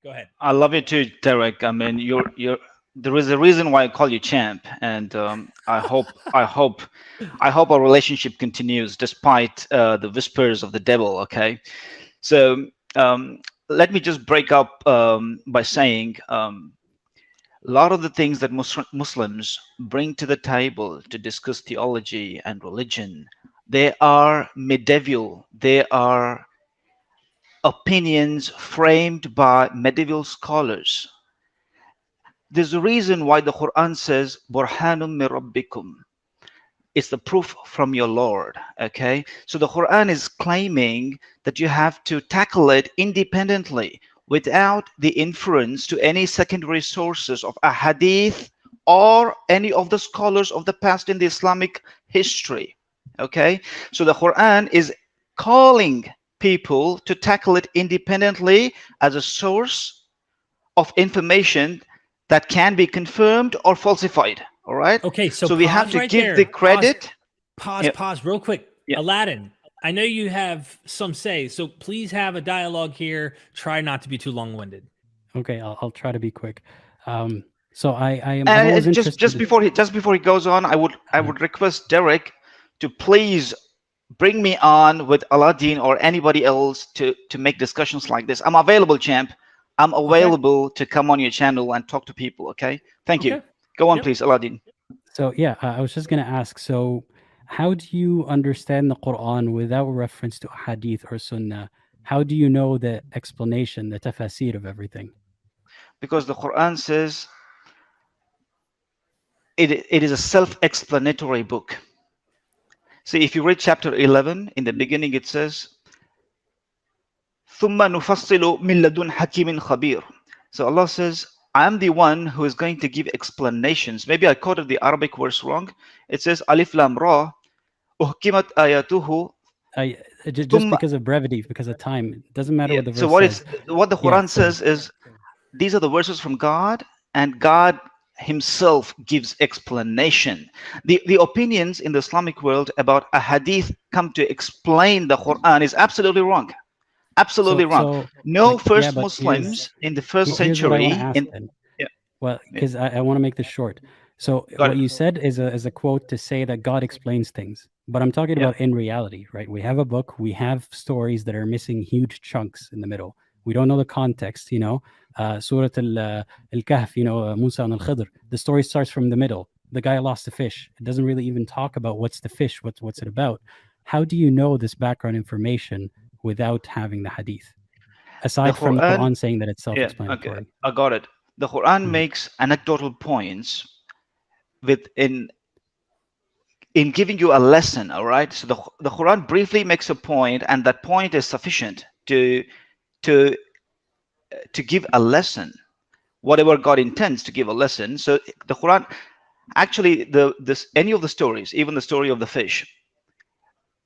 Go ahead. I love you too, Derek. I mean, you're. There is a reason why I call you champ, and I hope our relationship continues despite the whispers of the devil. Okay, so let me just break up by saying a lot of the things that Muslims bring to the table to discuss theology and religion, they are medieval. They are opinions framed by medieval scholars. There's a reason why the Quran says Burhanum min Rabbikum. It's the proof from your Lord. Okay, so the Quran is claiming that you have to tackle it independently without the inference to any secondary sources of a hadith or any of the scholars of the past in the Islamic history. Okay, so the Quran is calling people to tackle it independently as a source of information that can be confirmed or falsified. All right. Okay, so So we have pause to right give the there. Pause, credit. pause, Yeah. pause, real quick. Yeah. Aladdin, I know you have some say, so please have a dialogue here. Try not to be too long-winded. Okay, I'll try to be quick. Um, so I'm And always just interested. before he goes on, I Yeah. would request Derek to please bring me on with Aladdin or anybody else to make discussions like this. I'm available, champ. I'm Okay. available to come on your channel and talk to people. Okay. Thank you. Okay. Go on, Yep. please, Aladdin. So yeah, I was just gonna ask. So, how do you understand the Quran without reference to hadith or sunnah? How do you know the explanation, the tafsir of everything? Because the Quran says it is a self-explanatory book. See, if you read chapter 11, in the beginning it says, ثُمَّ نُفَصِّلُ مِن لَدُنْ حَكِيمٍ خَبِيرٍ. So Allah says, I'm the one who is going to give explanations. Maybe I quoted the Arabic verse wrong. It says, Alif Lam Ra, uhkimat ayatuhu, I just thumma. because of brevity, because of time, it doesn't matter Yeah, what the so verse says. what the Yeah. Quran says is these are the verses from God, and God Himself gives explanation. The opinions in the Islamic world about a hadith come to explain the Quran is absolutely wrong. Absolutely wrong. So No like yeah, first but here's Muslims in the first here's what I want to century ask in. then. Yeah, Well, yeah, because I want to make this short. So got what it. you said is a quote to say that God explains things, but I'm talking Yeah, about in reality, right? We have a book, we have stories that are missing huge chunks in the middle. We don't know the context, Surah Al-Kahf, Musa and Al-Khidr. The story starts from the middle. The guy lost a fish. It doesn't really even talk about what's the fish, what's it about. How do you know this background information without having the hadith? the Aside from the Quran. Quran saying that it's Yeah, okay, self-explanatory. I got it. The Quran Mhm. makes anecdotal points with in giving you a lesson. All right, so the Quran briefly makes a point, and that point is sufficient to to give a lesson, whatever God intends to give a lesson. So the Quran, actually, the this any of the stories, even the story of the fish,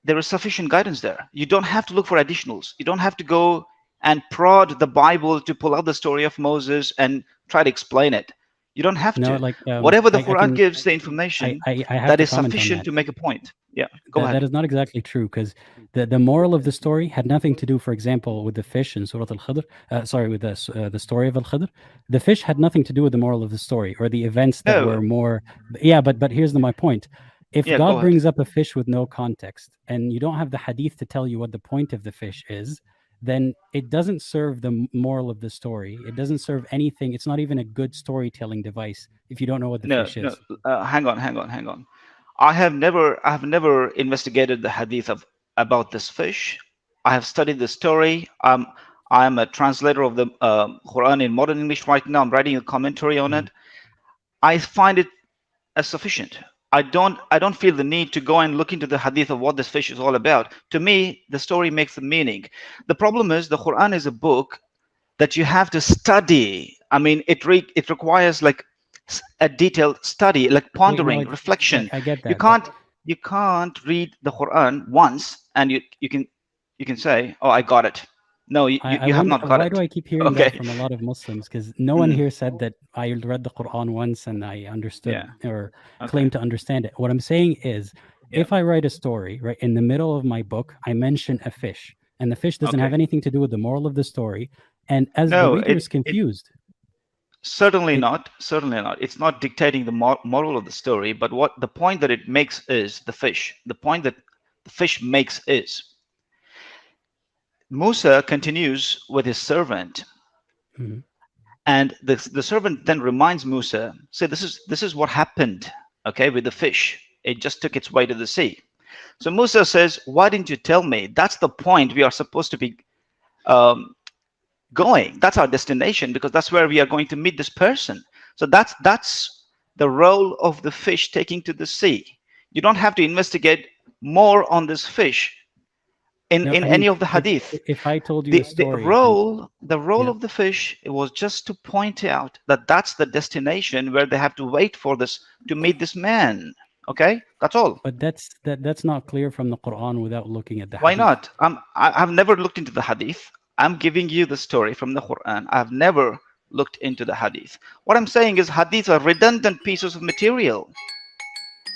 there is sufficient guidance there. You don't have to look for additionals. You don't have to go and prod the Bible to pull out the story of Moses and try to explain it. You don't have No, to. like Whatever the I Quran can gives the information, I have that to is comment on sufficient that. to make a point. Yeah, go That ahead. is not exactly true because the moral of the story had nothing to do, for example, with the fish in Surah Al Khidr. Sorry, with the story of Al Khidr. The fish had nothing to do with the moral of the story or the events that No, were more. Yeah, but here's my point. If yeah, go God ahead. brings up a fish with no context and you don't have the hadith to tell you what the point of the fish is, then it doesn't serve the moral of the story. It doesn't serve anything. It's not even a good storytelling device if you don't know what the No, fish no. is. Hang on. I have never investigated the hadith of about this fish. I have studied the story. I'm a translator of the Quran in modern English right now. I'm writing a commentary on Mhm. it. I find it as sufficient. I don't feel the need to go and look into the hadith of what this fish is all about. To me, the story makes the meaning. The problem is the Quran is a book that you have to study. I mean, it requires like a detailed study, like pondering, Like reflection. I get You that, but can't you can't read the Quran once and you can say, "Oh, I got it." No, I you have wonder not got why do it. I keep hearing that Okay. from a lot of Muslims? Because no one Mm, here said that I read the Quran once and I understood yeah. or Okay. claimed to understand it. What I'm saying is, Yeah. if I write a story, right, in the middle of my book, I mention a fish, and the fish doesn't have Okay. anything to do with the moral of the story. And as the No, reader is confused. certainly It- not. Certainly not. It's not dictating the moral of the story, but what the point that it makes is the fish. The point that the fish makes is Musa continues with his servant, Mhm. and the servant then reminds Musa, say, this is what happened, okay, with the fish. It just took its way to the sea. So Musa says, why didn't you tell me? That's the point we are supposed to be going. That's our destination, because that's where we are going to meet this person. So that's the role of the fish taking to the sea. You don't have to investigate more on this fish in No, I mean, any of the hadith. if I told you The, a story, the role Yeah. of the fish, it was just to point out that that's the destination where they have to wait for this to meet this man. Okay, that's all. but that's not clear from the Quran without looking at the Why hadith. not? I've never looked into the hadith. I'm giving you the story from the Quran. I've never looked into the hadith. What I'm saying is hadiths are redundant pieces of material.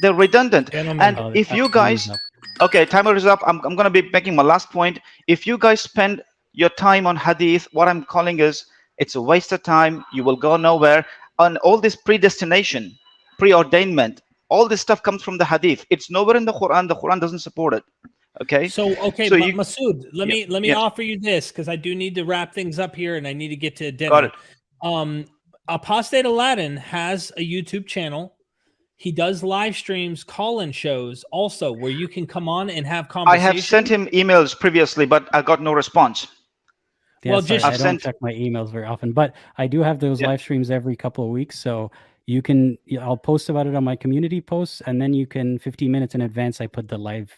They're redundant. Gentlemen, And Oh, if you time is guys, up. okay, timer is up. I'm going to be making my last point. If you guys spend your time on hadith, what I'm calling is it's a waste of time. You will go nowhere. And all this predestination, preordainment, all this stuff comes from the hadith. It's nowhere in the Quran. The Quran doesn't support it. Okay. So okay, So Masood, let me yeah. offer you this, because I do need to wrap things up here, and I need to get to dinner. Got it. Apostate Aladdin has a YouTube channel. He does live streams, call-in shows, also where you can come on and have I conversations. have sent him emails previously, but I got no response. Yeah, Well, sorry, just- I I've don't sent- check my emails very often, but I do have those Yeah. live streams every couple of weeks. So I'll post about it on my community posts, and then you can 15 minutes in advance. I put the live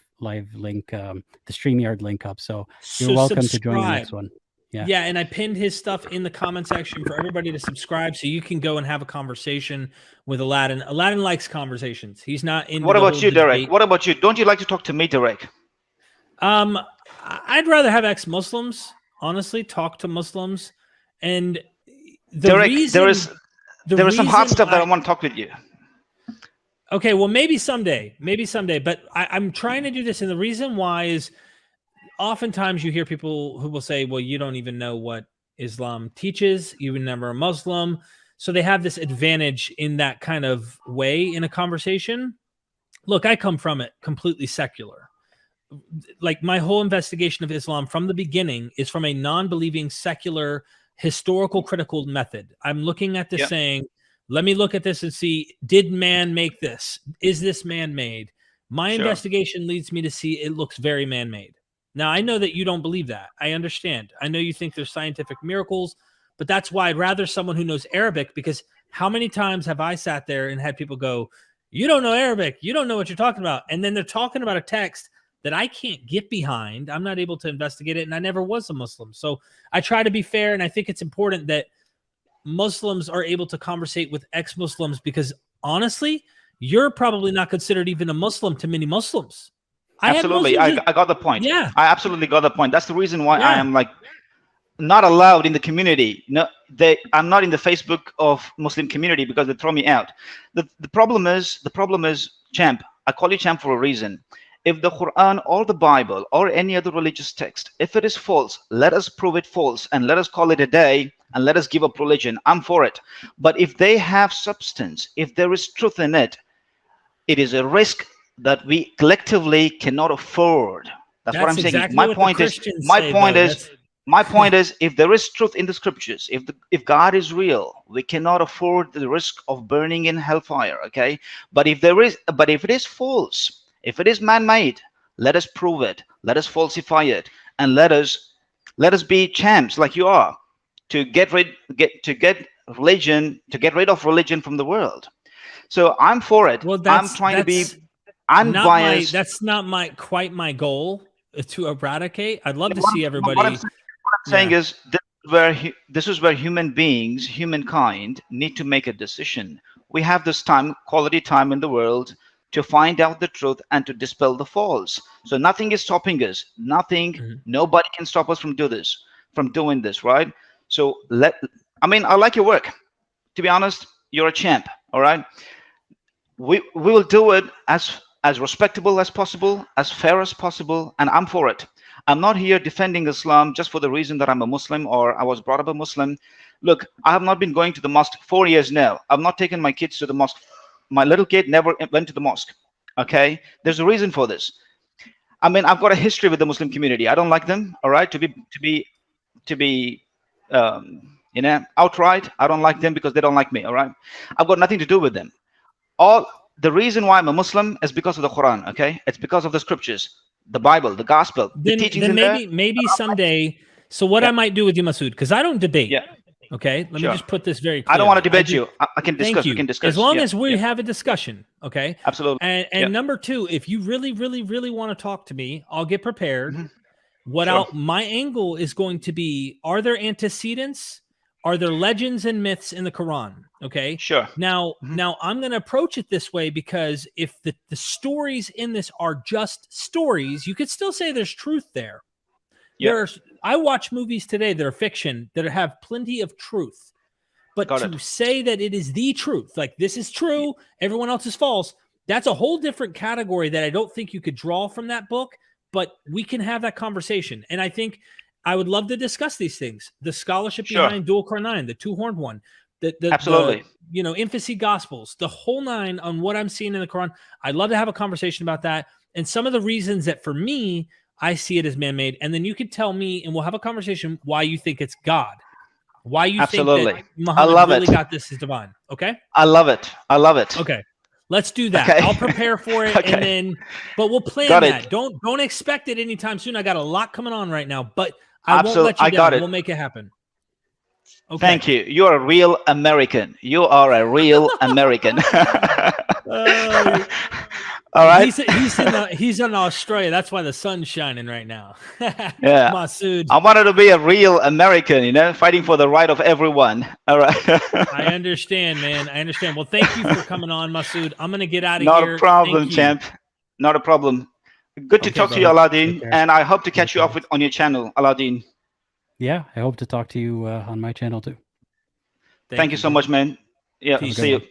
link, the StreamYard link up. So you're welcome to join the next one. Yeah. Yeah, and I pinned his stuff in the comment section for everybody to subscribe, so you can go and have a conversation with Aladdin. Aladdin likes conversations. He's not in. What about you, Derek? What about you? Don't you like to talk to me, Derek? I'd rather have ex-Muslims, honestly, talk to Muslims, and the Derek, reason, there is some hard reason stuff that I want to talk with you. Okay, well, maybe someday, but I'm trying to do this, and the reason why is oftentimes you hear people who will say, well, you don't even know what Islam teaches, you were never a Muslim, so they have this advantage in that kind of way in a conversation. Look, I come from it completely secular. Like, my whole investigation of Islam from the beginning is from a non-believing, secular, historical, critical method. I'm looking at this Yeah. saying, let me look at this and see, did man make this? Is this man-made? My Sure. investigation leads me to see it looks very man-made. Now, I know that you don't believe that. I understand. I know you think there's scientific miracles, but that's why I'd rather someone who knows Arabic, because how many times have I sat there and had people go, you don't know Arabic, you don't know what you're talking about. And then they're talking about a text that I can't get behind. I'm not able to investigate it, and I never was a Muslim. So I try to be fair, and I think it's important that Muslims are able to conversate with ex-Muslims, because honestly, you're probably not considered even a Muslim to many Muslims. Absolutely, I got the point. Yeah. I absolutely got the point. That's the reason why I Yeah. am like not allowed in the community. No, I'm not in the Facebook of Muslim community because they throw me out. The problem is, Champ. I call you Champ for a reason. If the Quran or the Bible or any other religious text, if it is false, let us prove it false and let us call it a day and let us give up religion. I'm for it. But if they have substance, if there is truth in it, it is a risk that we collectively cannot afford. That's what I'm saying. exactly My what the point is, Christians my say, point though. is, That's- my point is, if there is truth in the scriptures, if God is real, we cannot afford the risk of burning in hellfire. Okay, but if it is false, if it is man-made, let us prove it. Let us falsify it, and let us be champs like you are to get rid of religion from the world. So I'm for it. Well, I'm trying to be that's not unbiased. that's not quite my goal to eradicate. I'd love to What see I'm- everybody. What I'm saying Yeah. is this is where human beings, humankind, need to make a decision. We have this quality time in the world to find out the truth and to dispel the false. So nothing is stopping us. Mhm. Nobody can stop us from doing this, right? So I like your work. To be honest, you're a champ. All right. We will do it as respectable as possible, as fair as possible, and I'm for it. I'm not here defending Islam just for the reason that I'm a Muslim or I was brought up a Muslim. Look, I have not been going to the mosque 4 years now. I've not taken my kids to the mosque. My little kid never went to the mosque. Okay, there's a reason for this. I mean, I've got a history with the Muslim community. I don't like them. All right, to be outright, I don't like them because they don't like me. All right, I've got nothing to do with them. All the reason why I'm a Muslim is because of the Quran. Okay, it's because of the scriptures, the Bible, the gospel, the teachings in there. Maybe someday. So what I might do with you, Masood, because I don't debate. Yeah. Okay, let me just put this very clear. I don't want to debate you. I can discuss. Thank you. We can discuss. As long as we have a discussion, okay? Absolutely. And number two, if you really, really, really want to talk to me, I'll get prepared. Mm-hmm. My angle is going to be: are there antecedents? Are there legends and myths in the Quran? Okay. Sure. Now I'm going to approach it this way because if the stories in this are just stories, you could still say there's truth there. Yeah. I watch movies today that are fiction that have plenty of truth, but say that it is the truth, like this is true, everyone else is false, that's a whole different category that I don't think you could draw from that book, but we can have that conversation. And I think I would love to discuss these things. The scholarship behind Dual Qarnayn, the two-horned one, absolutely, infancy gospels, the whole nine on what I'm seeing in the Quran. I'd love to have a conversation about that. And some of the reasons that for me, I see it as man-made, and then you could tell me, and we'll have a conversation why you think it's God, why you think that Muhammad really got this as divine. Okay, I love it. Okay, let's do that. Okay. I'll prepare for it, and then, but we'll plan that. Don't expect it anytime soon. I got a lot coming on right now, but I won't let you down. We'll make it happen. Okay. Thank you. You're a real American. You are a real American. All right. He's in Australia. That's why the sun's shining right now. Yeah. Masood. I wanted to be a real American, fighting for the right of everyone. All right. I understand, man. I understand. Well, thank you for coming on, Masood. I'm going to get out of here. Not a problem, champ. Not a problem. Good to talk to you, Aladdin. And I hope to catch you up on your channel, Aladdin. Yeah, I hope to talk to you on my channel too. Thank you so much, man. Yeah, see you.